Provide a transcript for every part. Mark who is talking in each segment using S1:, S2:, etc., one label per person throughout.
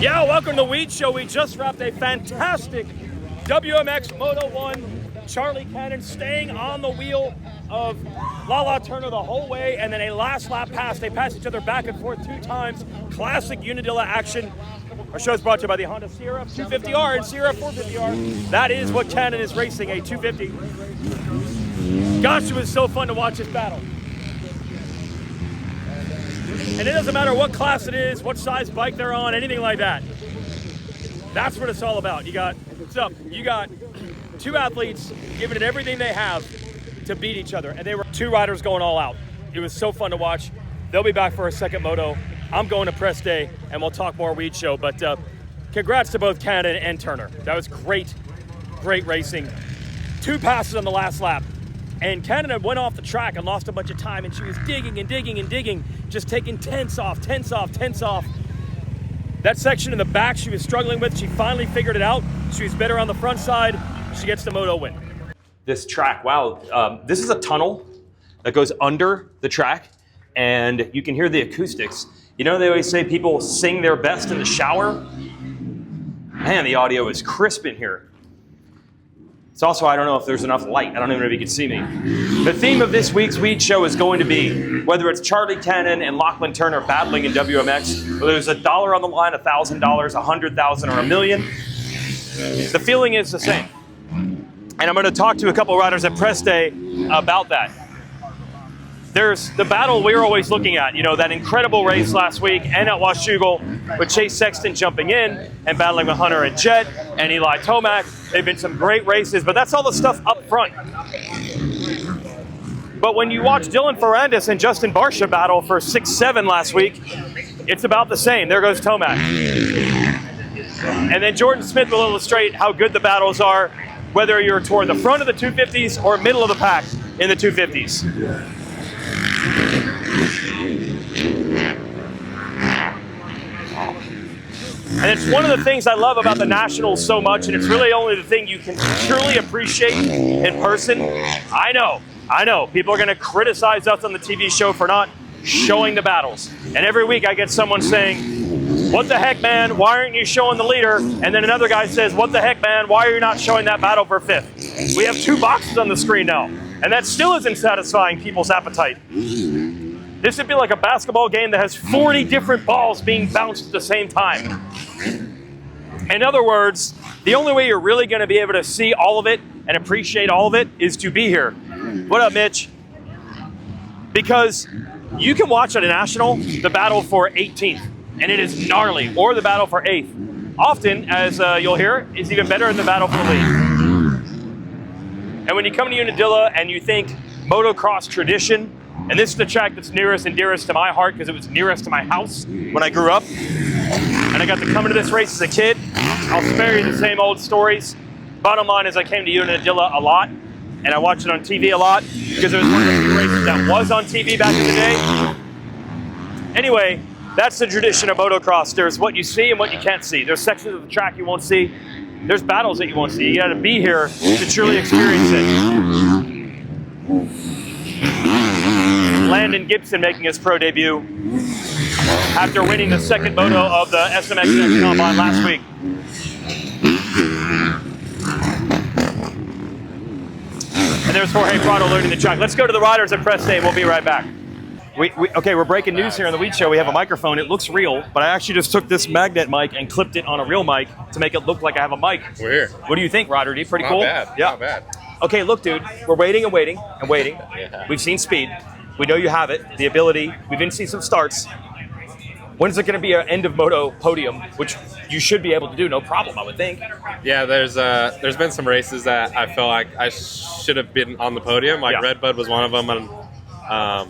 S1: Yeah, welcome to the Weege Show. We just wrapped a fantastic WMX Moto 1. Charli Cannon staying on the wheel of Lala Turner the whole way, and then a last lap pass. They passed each other back and forth 2 times. Classic Unadilla action. Our show is brought to you by the Honda CRF250R and CRF450R. That is what Cannon is racing, a 250. Gosh, it was so fun to watch this battle. And it doesn't matter what class it is, what size bike they're on, anything like that. That's what it's all about. You got 2 athletes giving it everything they have to beat each other. And they were 2 riders going all out. It was so fun to watch. They'll be back for a second moto. I'm going to press day, and we'll talk more Weege Show. But congrats to both Cannon and Turner. That was great, great racing. 2 passes on the last lap. And Cannon had went off the track and lost a bunch of time, and she was digging and digging and digging, just taking tenths off. That section in the back she was struggling with, she finally figured it out. She was better on the front side. She gets the moto win. This track, wow, this is a tunnel that goes under the track, and you can hear the acoustics. You know, they always say people sing their best in the shower. Man, the audio is crisp in here. It's also, I don't know if there's enough light. I don't even know if you can see me. The theme of this week's Weege Show is going to be, whether it's Charli Cannon and Lachlan Turner battling in WMX, whether there's $1 on the line, $1,000, $100,000, or $1 million, the feeling is the same. And I'm going to talk to a couple riders at press day about that. There's the battle we're always looking at, you know, that incredible race last week and at Washougal with Chase Sexton jumping in and battling with Hunter and Jett and Eli Tomac. They've been some great races, but that's all the stuff up front. But when you watch Dylan Ferrandis and Justin Barcia battle for 6-7 last week, it's about the same. There goes Tomac. And then Jordan Smith will illustrate how good the battles are, whether you're toward the front of the 250s or middle of the pack in the 250s. And it's one of the things I love about the Nationals so much, and it's really only the thing you can truly appreciate in person. I know, people are going to criticize us on the TV show for not showing the battles. And every week I get someone saying, what the heck, man, why aren't you showing the leader? And then another guy says, what the heck, man, why are you not showing that battle for 5th? We have 2 boxes on the screen now, and that still isn't satisfying people's appetite. This would be like a basketball game that has 40 different balls being bounced at the same time. In other words, the only way you're really going to be able to see all of it and appreciate all of it is to be here. What up, Mitch? Because you can watch at a national the battle for 18th, and it is gnarly, or the battle for 8th. Often, as you'll hear, it's even better than the battle for the lead. And when you come to Unadilla and you think motocross tradition, and this is the track that's nearest and dearest to my heart because it was nearest to my house when I grew up. And I got to come into this race as a kid. I'll spare you the same old stories. Bottom line is I came to Unadilla a lot, and I watched it on TV a lot because it was one of the few races that was on TV back in the day. Anyway, that's the tradition of motocross. There's what you see and what you can't see. There's sections of the track you won't see. There's battles that you won't see. You got to be here to truly experience it. Landon Gibson making his pro debut after winning the 2nd moto of the SMX Combine last week. And there's Jorge Prado learning the track. Let's go to the riders at press day. We'll be right back. Okay, we're breaking news here on the Weege Show. We have a microphone. It looks real, but I actually just took this magnet mic and clipped it on a real mic to make it look like I have a mic.
S2: We're here.
S1: What do you think, Ryder D? Pretty cool?
S2: Not bad.
S1: Yeah.
S2: Not bad.
S1: Okay, look, dude, we're waiting and waiting and waiting.
S2: Yeah.
S1: We've seen speed. We know you have it, the ability. We've been seeing some starts. When's it going to be an end of moto podium, which you should be able to do, no problem, I would think.
S2: Yeah, there's been some races that I felt like I should have been on the podium. Like Redbud was one of them, and I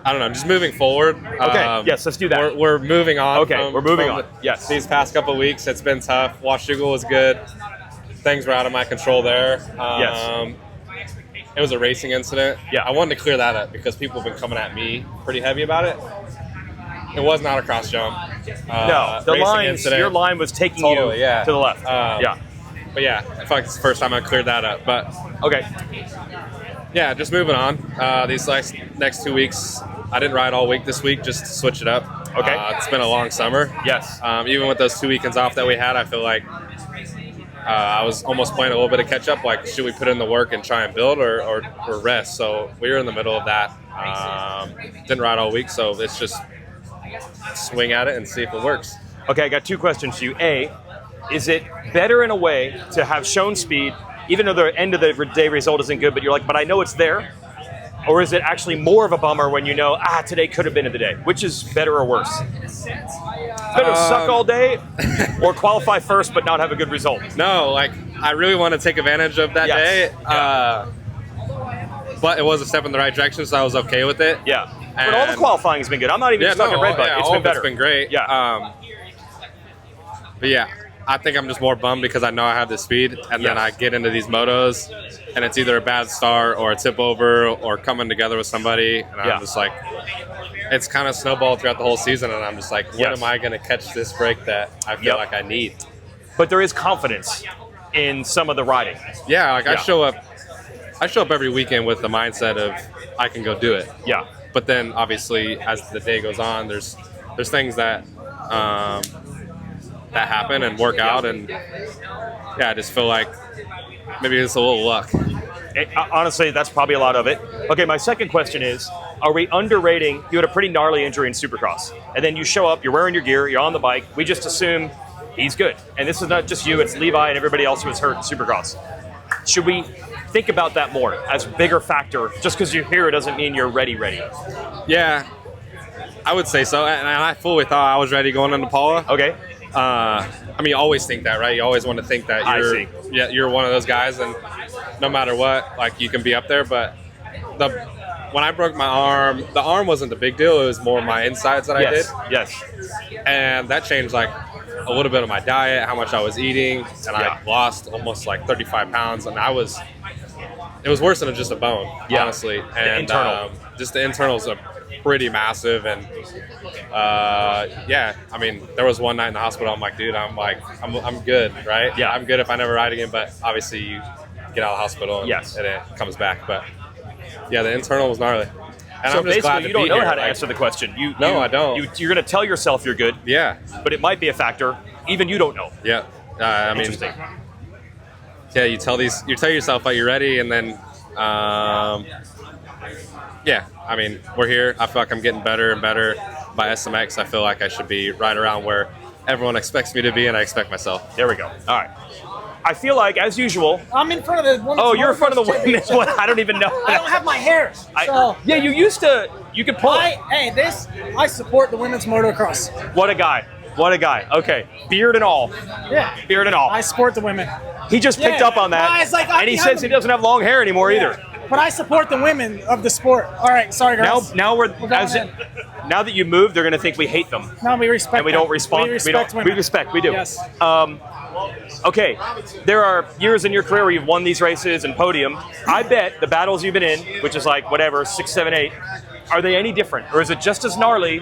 S2: don't know, just moving forward.
S1: Okay, yes, let's do that.
S2: We're moving on.
S1: Okay, we're moving on. Yes.
S2: These past couple of weeks, it's been tough. Washougal was good. Things were out of my control there.
S1: Yes.
S2: It was a racing incident.
S1: Yeah.
S2: I wanted to clear that up because people have been coming at me pretty heavy about it. It was not a cross jump.
S1: No, the line, your line was taking you to the left.
S2: But yeah, I feel like it's the first time I cleared that up. But
S1: okay.
S2: Yeah, just moving on. These next 2 weeks, I didn't ride all week this week just to switch it up.
S1: Okay.
S2: It's been a long summer.
S1: Yes.
S2: Even with those 2 weekends off that we had, I feel like I was almost playing a little bit of catch up. Like, should we put in the work and try and build or rest? So we were in the middle of that. Didn't ride all week, so it's just swing at it and see if it works.
S1: Okay, I got 2 questions to you. A, is it better in a way to have shown speed, even though the end of the day result isn't good, but you're like, but I know it's there? Or is it actually more of a bummer when you know, today could have been in the day? Which is better or worse? It's better to suck all day or qualify first but not have a good result?
S2: No, like, I really want to take advantage of that day. But it was a step in the right direction, so I was okay with it.
S1: Yeah. But all the qualifying has been good. I'm not even just talking red button. It's been better.
S2: It's been great.
S1: Yeah.
S2: But yeah, I think I'm just more bummed because I know I have the speed, and then I get into these motos, and it's either a bad start or a tip over or coming together with somebody, and I'm just like, it's kind of snowballed throughout the whole season, and I'm just like, when am I going to catch this break that I feel like I need?
S1: But there is confidence in some of the riding.
S2: Yeah, like I show up every weekend with the mindset of I can go do it.
S1: Yeah.
S2: But then obviously as the day goes on, there's things that that happen and work out, and I just feel like maybe it's a little luck.
S1: Honestly, that's probably a lot of it. Okay, my second question is, are we underrating, you had a pretty gnarly injury in Supercross, and then you show up, you're wearing your gear, you're on the bike, we just assume he's good. And this is not just you, it's Levi and everybody else who was hurt in Supercross. Should we think about that more as a bigger factor? Just because you're here doesn't mean you're ready.
S2: Yeah, I would say so, and I fully thought I was ready going into Paula.
S1: Okay.
S2: I mean, you always think that, right? You always want to think that you're one of those guys, and no matter what, like, you can be up there. But when I broke my arm, the arm wasn't the big deal. It was more my insides that I did.
S1: Yes.
S2: And that changed like a little bit of my diet, how much I was eating, and I lost almost like 35 pounds, and it was worse than just a bone, honestly. And just the internals are pretty massive, and I mean, there was one night in the hospital, I'm like, dude, I'm good, right? Yeah, I'm good if I never ride again, but obviously you get out of the hospital and it comes back. But yeah, the internal was gnarly. And
S1: so
S2: I'm just glad to
S1: you don't
S2: be
S1: know
S2: here.
S1: how to answer the question.
S2: I don't.
S1: You're going to tell yourself you're good.
S2: Yeah.
S1: But it might be a factor. Even you don't know.
S2: Yeah. I mean,
S1: interesting.
S2: Yeah, you tell yourself that you're ready, and then, I mean, we're here. I feel like I'm getting better and better by SMX. I feel like I should be right around where everyone expects me to be, and I expect myself.
S1: There we go. All right. I feel like, as usual...
S3: I'm in front of the women's.
S1: Oh, you're in front of the women's one. I don't even know.
S3: I don't have my hair. So
S1: yeah, you used to... You could pull it.
S3: I support the women's motocross.
S1: What a guy. What a guy. Okay. Beard and all.
S3: Yeah.
S1: Beard and all.
S3: I support the women.
S1: He just picked up on that. And he says he doesn't have long hair anymore either.
S3: But I support the women of the sport. All right, sorry, girls.
S1: Now that you moved, they're going to think we hate them.
S3: No, we respect
S1: and we
S3: them.
S1: don't respond.
S3: We respect women.
S1: We respect. We do.
S3: Yes.
S1: Okay, there are years in your career where you've won these races and podium. I bet the battles you've been in, which is like whatever, 6, 7, 8, are they any different? Or is it just as gnarly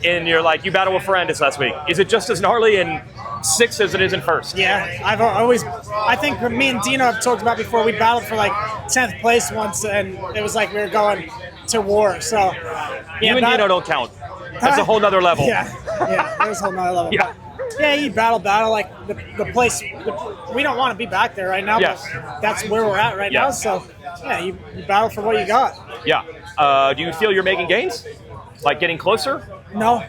S1: in your, like, you battled with Ferrandis last week? Is it just as gnarly in 6 as it is in first?
S3: Yeah, I think me and Dino have talked about before, we battled for like 10th place once, and it was like we were going to war. So yeah,
S1: you and Dino don't count. That's a whole nother level.
S3: Yeah, that was a whole nother level.
S1: Yeah.
S3: Yeah, you battle, like the place. We don't want to be back there right now, but that's where we're at right now. So, yeah, you battle for what you got.
S1: Yeah. Do you feel you're making gains? Like getting closer?
S3: No.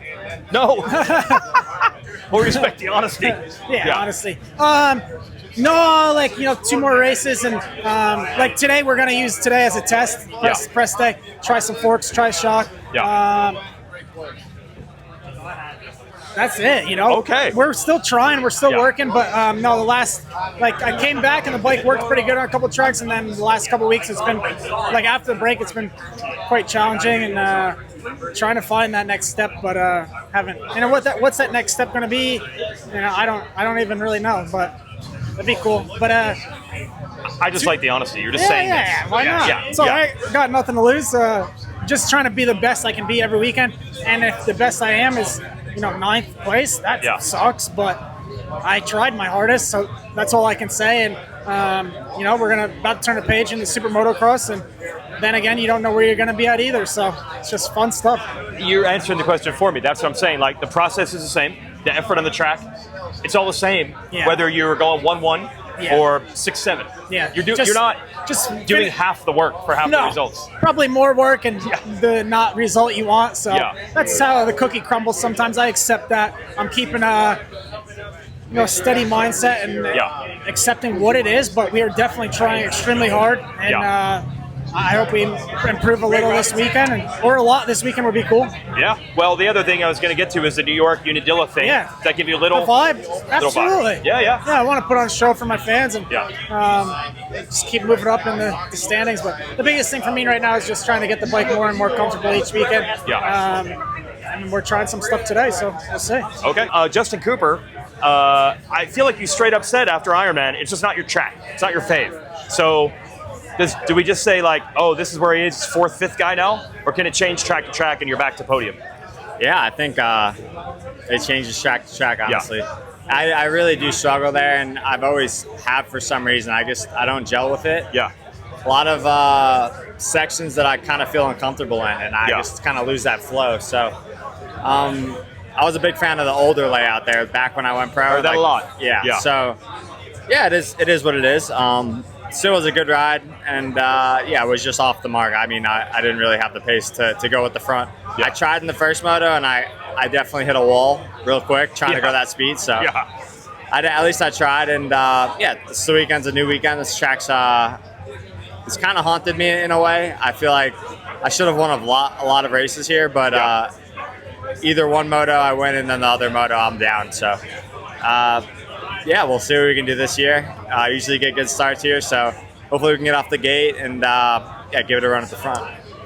S1: We'll respect the honesty.
S3: Yeah, honestly. No, like, 2 more races, and like today we're gonna use today as a test. Press day. Try some forks. Try a shock.
S1: Yeah.
S3: That's it,
S1: Okay.
S3: We're still trying, we're still working, but no, the last, I came back and the bike worked pretty good on a couple tracks, and then the last couple weeks it's been, after the break, it's been quite challenging, and trying to find that next step, but haven't. What's that next step going to be? I don't even really know, but that'd be cool. But
S1: I just like the honesty. You're just saying this.
S3: Yeah, why not?
S1: Yeah.
S3: So I got nothing to lose. Just trying to be the best I can be every weekend, and if the best I am is 9th place, that sucks, but I tried my hardest, so that's all I can say. And we're about to turn a page into Super Motocross, and then again, you don't know where you're going to be at either. So it's just fun stuff.
S1: You're answering the question for me. That's what I'm saying. Like, the process is the same. The effort on the track, it's all the same.
S3: Yeah.
S1: Whether you're going 1-1 or 6-7.
S3: Yeah.
S1: You're not just doing half the work for half the results.
S3: Probably more work and the not result you want. So that's how the cookie crumbles. Sometimes I accept that. I'm keeping a steady mindset and accepting what it is, but we are definitely trying extremely hard. And I hope we improve a little this weekend, or a lot this weekend would be cool.
S1: Yeah. Well, the other thing I was going to get to is the New York Unadilla thing.
S3: Yeah.
S1: Does that give you a little
S3: vibe? Absolutely.
S1: Vibe? Yeah.
S3: I want to put on a show for my fans and just keep moving up in the standings. But the biggest thing for me right now is just trying to get the bike more and more comfortable each weekend. And we're trying some stuff today, so we'll see.
S1: Okay. Justin Cooper, I feel like you straight up said after Ironman, it's just not your track. It's not your fave. So do we just say, like, oh, this is where he is, fourth, fifth guy now? Or can it change track to track and you're back to podium?
S4: Yeah, I think it changes track to track, honestly. I really do struggle there, and I've always have for some reason. I don't gel with it.
S1: Yeah.
S4: A lot of sections that I kind of feel uncomfortable in, and I just kind of lose that flow. So I was a big fan of the older layout there back when I went pro.
S1: I heard that a lot.
S4: Yeah. So, it is what it is. Still was a good ride, and it was just off the mark. I mean, I didn't really have the pace to go with the front. I tried in the first moto, and I definitely hit a wall real quick trying to go that speed. So at least I tried, and this weekend's a new weekend. This track's it's kind of haunted me in a way. I feel like I should have won a lot of races here, but either one moto I win, and then the other moto I'm down. So. We'll see what we can do this year. Usually get good starts here, so hopefully we can get off the gate and give it a run at the front.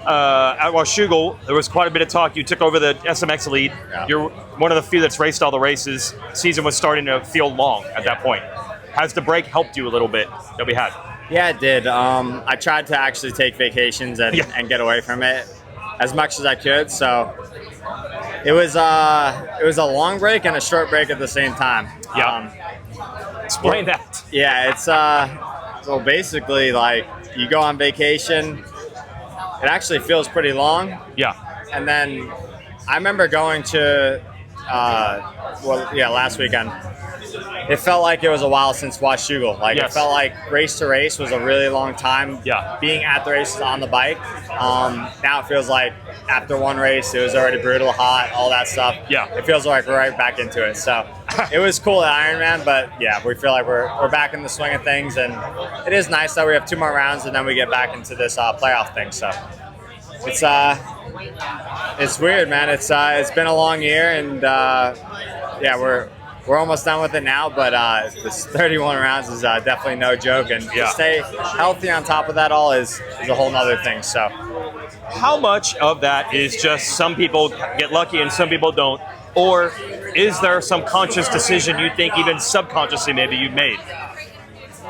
S1: At Washougal, there was quite a bit of talk. You took over the SMX lead. Yeah. You're one of the few that's raced all the races. Season was starting to feel long at that point. Has the break helped you a little bit that we had?
S4: Yeah, it did. I tried to actually take vacations and get away from it as much as I could. So it was a long break and a short break at the same time.
S1: Explain that.
S4: Yeah, it's so basically, like, you go on vacation. It actually feels pretty long.
S1: Yeah.
S4: And then I remember going to last weekend. It felt like it was a while since Washougal. It felt like race to race was a really long time.
S1: Yeah.
S4: Being at the races on the bike. Now it feels like after one race, it was already brutal, hot, all that stuff.
S1: Yeah.
S4: It feels like we're right back into it. So it was cool at Ironman, but we feel like we're back in the swing of things, and it is nice that we have 2 more rounds and then we get back into this playoff thing. So it's weird, man. It's been a long year, and we're almost done with it now, but this 31 rounds is definitely no joke, and to stay healthy on top of that all is a whole nother thing. So
S1: how much of that is just some people get lucky and some people don't, or is there some conscious decision you think, even subconsciously maybe you made,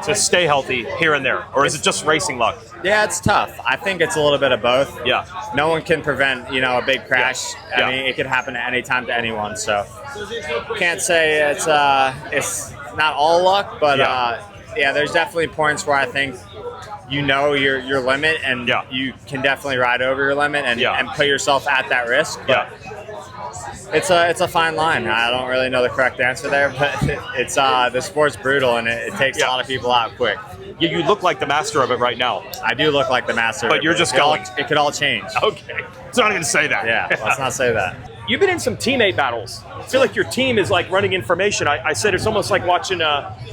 S1: to stay healthy here and there, or is it just racing luck?
S4: Yeah, it's tough. I think it's a little bit of both.
S1: Yeah.
S4: No one can prevent, a big crash. I mean, it could happen at any time to anyone. So can't say it's not all luck, but there's definitely points where I think your limit, and you can definitely ride over your limit and put yourself at that risk. But it's a fine line. I don't really know the correct answer there, but it's the sport's brutal, and it takes a lot of people out quick.
S1: You look like the master of it right now.
S4: I do look like the master.
S1: But you're just going.
S4: It could all change.
S1: Okay. So I'm not going to say that.
S4: Yeah, let's not say that.
S1: You've been in some teammate battles. I feel like your team is like running information. I said it's almost like watching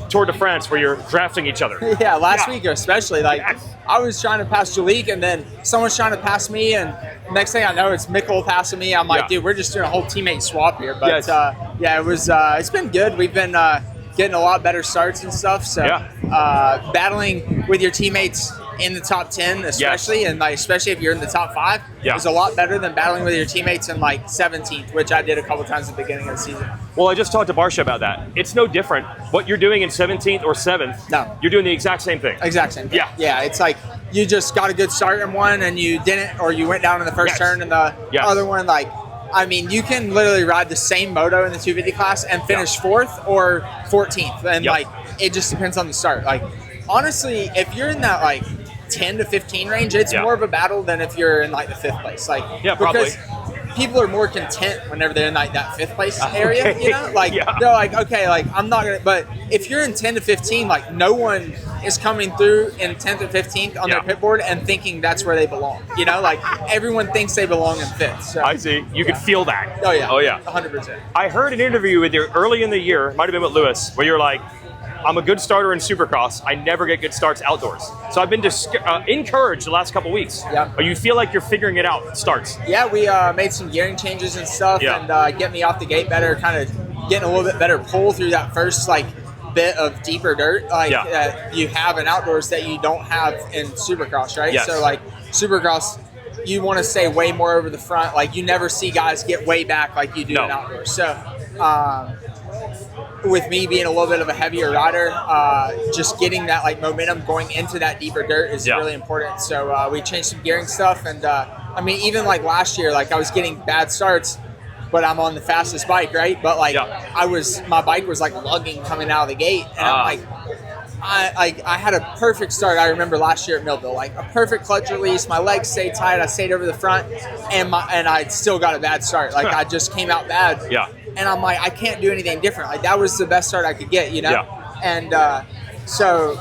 S1: Tour de France where you're drafting each other.
S5: Yeah, last week especially. I was trying to pass Jalik, and then someone's trying to pass me, and next thing I know, it's Mikkel passing me. I'm like, dude, we're just doing a whole teammate swap here. But it was. It's been good. We've been getting a lot better starts and stuff. So battling with your teammates in the top 10 especially, and especially if you're in the top 5 is a lot better than battling with your teammates in 17th, which I did a couple times at the beginning of the season.
S1: Well, I just talked to Barcia about that. It's no different. What you're doing in 17th or 7th, you're doing the exact same thing.
S5: Exact same thing. Yeah, it's like you just got a good start in one and you didn't, or you went down in the first turn in the other one. I mean, you can literally ride the same moto in the 250 class and finish 4th or 14th, and it just depends on the start. Honestly, if you're in that 10 to 15 range, it's
S1: Yeah.
S5: more of a battle than if you're in like the 5th place. Like,
S1: Yeah, probably.
S5: because people are more content whenever they're in like that 5th place area,
S1: Okay.
S5: you know? Like,
S1: Yeah.
S5: they're like, okay, like I'm not gonna, but if you're in 10 to 15, like no one is coming through in 10th or 15th on their
S1: Yeah.
S5: pit board and thinking that's where they belong. You know, like everyone thinks they belong in 5th. So.
S1: I see. You could feel that.
S5: Oh yeah.
S1: Oh yeah.
S5: 100%.
S1: I heard an interview with you early in the year, might have been with Lewis, where you're like, I'm a good starter in Supercross. I never get good starts outdoors. So I've been encouraged the last couple weeks.
S5: Yeah.
S1: But you feel like you're figuring it out, starts.
S5: Yeah, we made some gearing changes and stuff,
S1: Yeah.
S5: and get me off the gate better, kind of getting a little bit better pull through that first like bit of deeper dirt, like you have in outdoors that you don't have in Supercross, right?
S1: Yes.
S5: So like Supercross, you want to stay way more over the front. Like you never see guys get way back like you do in outdoors. So with me being a little bit of a heavier rider, just getting that like momentum going into that deeper dirt is really important. So we changed some gearing stuff, and I mean even like last year, like I was getting bad starts, but I'm on the fastest bike, right? But like my bike was like lugging coming out of the gate, and I'm like, I had a perfect start. I remember last year at Millville, like a perfect clutch release. My legs stayed tight. I stayed over the front, and I still got a bad start. Like I just came out bad.
S1: Yeah.
S5: And I'm like, I can't do anything different. Like that was the best start I could get, you know.
S1: Yeah.
S5: And so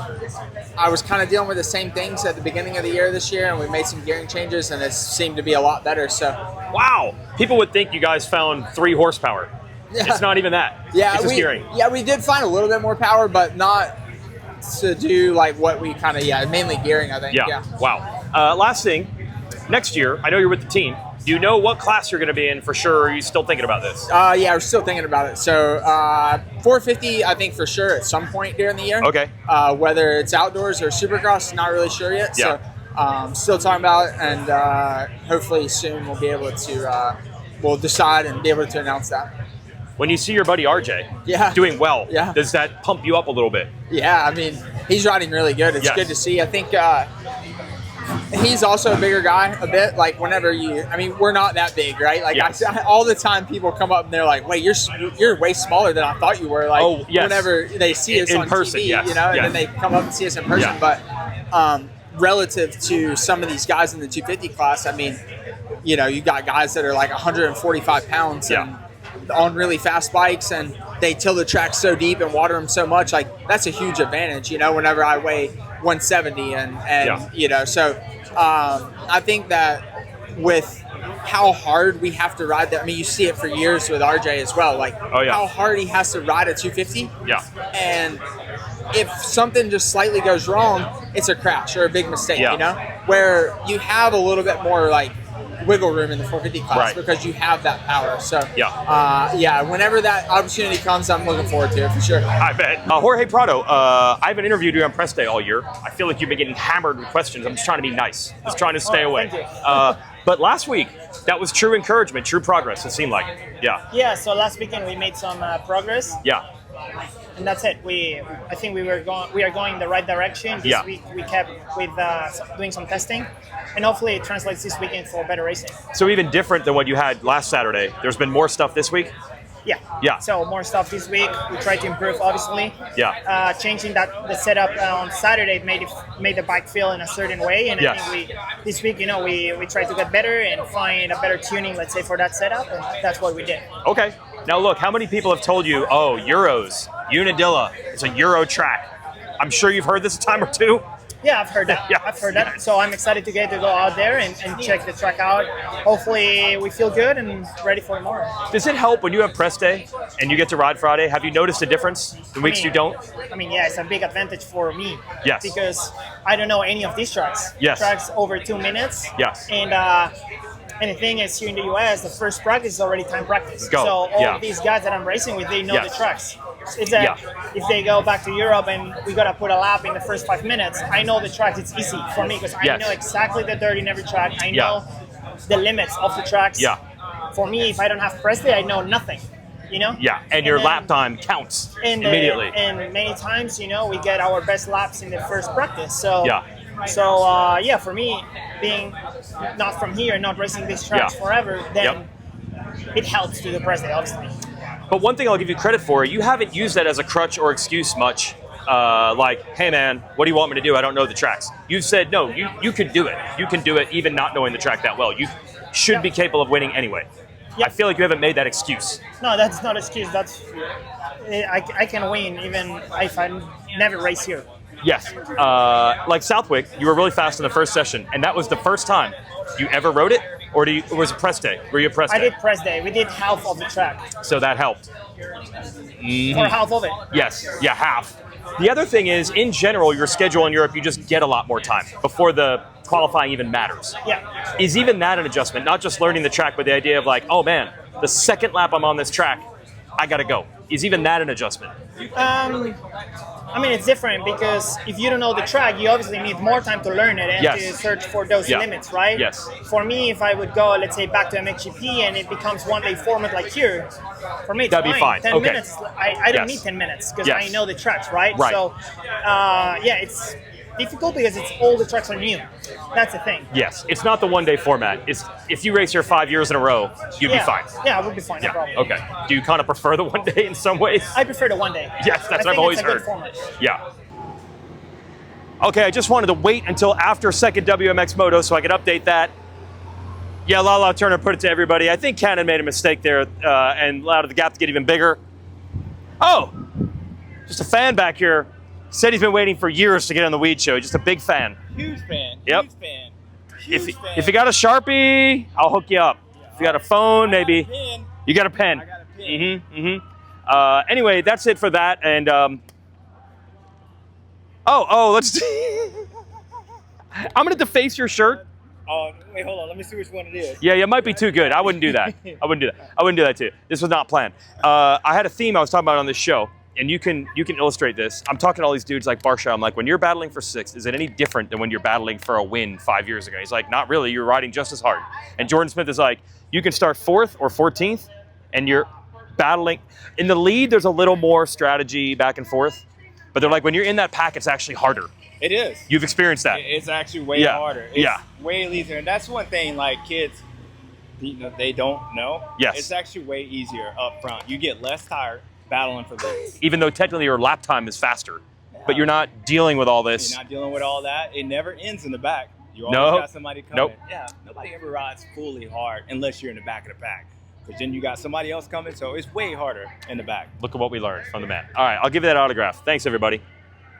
S5: I was kind of dealing with the same things at the beginning of the year this year, and we made some gearing changes, and it seemed to be a lot better. So.
S1: Wow. People would think you guys found 3 horsepower.
S5: Yeah.
S1: It's not even that.
S5: Yeah,
S1: it's just gearing.
S5: Yeah, we did find a little bit more power, but not to do like what we kind of, mainly gearing, I think. Yeah.
S1: Wow. Last thing, next year, I know you're with the team. Do you know what class you're going to be in for sure, or are you still thinking about this?
S5: Yeah, we're still thinking about it. So 450, I think for sure at some point during the year.
S1: Okay.
S5: Whether it's outdoors or Supercross, not really sure yet.
S1: Yeah.
S5: So still talking about it, and hopefully soon we'll be able to, we'll decide and be able to announce that.
S1: When you see your buddy RJ doing well, does that pump you up a little bit?
S5: Yeah, I mean, he's riding really good. It's good to see. I think he's also a bigger guy a bit. Like whenever we're not that big, right? Like all the time people come up and they're like, wait, you're way smaller than I thought you were. Like whenever they see us
S1: in
S5: on
S1: person,
S5: TV, and then they come up and see us in person. But relative to some of these guys in the 250 class, I mean, you got guys that are like 145 pounds and on really fast bikes, and they till the track so deep and water them so much. Like that's a huge advantage, whenever I weigh 170 and so I think that with how hard we have to ride that, I mean, you see it for years with RJ as well, like how hard he has to ride a 250. Yeah. And if something just slightly goes wrong, it's a crash or a big mistake, where you have a little bit more like wiggle room in the 450 class because you have that power. So whenever that opportunity comes, I'm looking forward to it for sure.
S1: I bet. Jorge Prado, I haven't interviewed you on press day all year. I feel like you've been getting hammered with questions. I'm just trying to be nice, just trying to stay away. But last week, that was true encouragement, true progress, it seemed like.
S6: Yeah, so last weekend we made some progress.
S1: Yeah.
S6: And that's it. I think we are going in the right direction. This week we kept with doing some testing, and hopefully it translates this weekend for better racing.
S1: So even different than what you had last Saturday, there's been more stuff this week?
S6: Yeah. So more stuff this week. We try to improve, obviously.
S1: Yeah.
S6: Changing the setup on Saturday made the bike feel in a certain way, and I think this week, we tried to get better and find a better tuning, let's say, for that setup, and that's what we did.
S1: Okay. Now look, how many people have told you, oh, Euros, Unadilla, it's a Euro track? I'm sure you've heard this a time or two.
S6: Yeah, I've heard that. I've heard that. So I'm excited to go out there and check the track out. Hopefully we feel good and ready for tomorrow.
S1: Does it help when you have press day and you get to ride Friday? Have you noticed a difference in weeks you don't?
S6: I mean, it's a big advantage for me.
S1: Yes.
S6: Because I don't know any of these tracks.
S1: Yes.
S6: Tracks over 2 minutes.
S1: Yes.
S6: And the thing is, here in the US, the first practice is already time practice.
S1: Go.
S6: So all of these guys that I'm racing with, they know the tracks. It's if they go back to Europe and we gotta put a lap in the first 5 minutes, I know the tracks. It's easy for me because I know exactly the dirt in every track. I know the limits of the tracks.
S1: Yeah.
S6: For me, if I don't have press day, I know nothing.
S1: Yeah, and your lap time counts immediately.
S6: And many times, we get our best laps in the first practice. So for me, being not from here, not racing these tracks forever, then it helps to the press day, obviously.
S1: But one thing I'll give you credit for, you haven't used that as a crutch or excuse much like, hey man, what do you want me to do? I don't know the tracks. You've said, no, you can do it. You can do it even not knowing the track that well. You should be capable of winning anyway.
S6: Yeah.
S1: I feel like you haven't made that excuse.
S6: No, that's not an excuse. That's I can win even if I never race here.
S1: Yes. Like Southwick, you were really fast in the first session, and that was the first time you ever rode it? Or was it press day? Were you a press day?
S6: I did press day. We did half of the track.
S1: So that helped.
S6: Or half of it.
S1: Yes. Yeah, half. The other thing is, in general, your schedule in Europe, you just get a lot more time before the qualifying even matters.
S6: Yeah.
S1: Is even that an adjustment? Not just learning the track, but the idea of like, oh man, the second lap I'm on this track, I gotta go. Is even that an adjustment?
S6: I mean, it's different because if you don't know the track, you obviously need more time to learn it and
S1: Yes.
S6: to search for those limits, right?
S1: Yes.
S6: For me, if I would go, let's say, back to MXGP and it becomes one-day format like here, for me, it's
S1: That'd be fine.
S6: 10
S1: Okay.
S6: minutes. I don't
S1: Yes.
S6: need 10 minutes because
S1: Yes.
S6: I know the tracks, right?
S1: Right.
S6: So, yeah, it's difficult because all the tracks are new. That's the thing.
S1: Yes. It's not the one-day format. It's if you race here 5 years in a row, you'd be fine.
S6: Yeah, I would be fine. No problem.
S1: Okay. Do you kind of prefer the one day in some ways?
S6: I prefer the one day.
S1: Yes, that's
S6: I
S1: what I've
S6: think
S1: always
S6: it's a good
S1: heard.
S6: format.
S1: Yeah. Okay, I just wanted to wait until after second WMX Moto so I could update that. Yeah, Lala Turner put it to everybody. I think Cannon made a mistake there and allowed the gap to get even bigger. Oh, just a fan back here. Said he's been waiting for years to get on the Weege show. Just a big fan.
S7: Huge fan.
S1: Yep.
S7: Huge fan.
S1: If
S7: Huge fan.
S1: if you got a Sharpie, I'll hook you up. If you got a phone, maybe.
S7: Pen.
S1: You got a pen.
S7: I got a pen.
S1: Mm-hmm. Anyway, that's it for that. And let's. I'm gonna deface your shirt.
S7: Oh, wait, hold on. Let me see which one it is.
S1: Yeah, it might be too good. I wouldn't do that. I wouldn't do that too. This was not planned. I had a theme I was talking about on this show, and you can illustrate this. I'm talking to all these dudes like Barcia. I'm like, when you're battling for sixth, is it any different than when you're battling for a win 5 years ago? He's like, not really. You're riding just as hard. And Jordan Smith is like, you can start 4th or 14th, and you're battling. In the lead, there's a little more strategy back and forth. But they're like, when you're in that pack, it's actually harder.
S7: It is.
S1: You've experienced that.
S7: It's actually way harder. It's way easier. And that's one thing, like, kids, they don't know.
S1: Yes.
S7: It's actually way easier up front. You get less tired battling for this.
S1: Even though technically your lap time is faster. But you're not dealing with all this.
S7: You're not dealing with all that. It never ends in the back. You always
S1: No.
S7: got somebody coming.
S1: Nope.
S7: Yeah, nobody ever rides fully hard unless you're in the back of the pack. Because then you got somebody else coming, so it's way harder in the back.
S1: Look at what we learned from the man. All right, I'll give you that autograph. Thanks, everybody.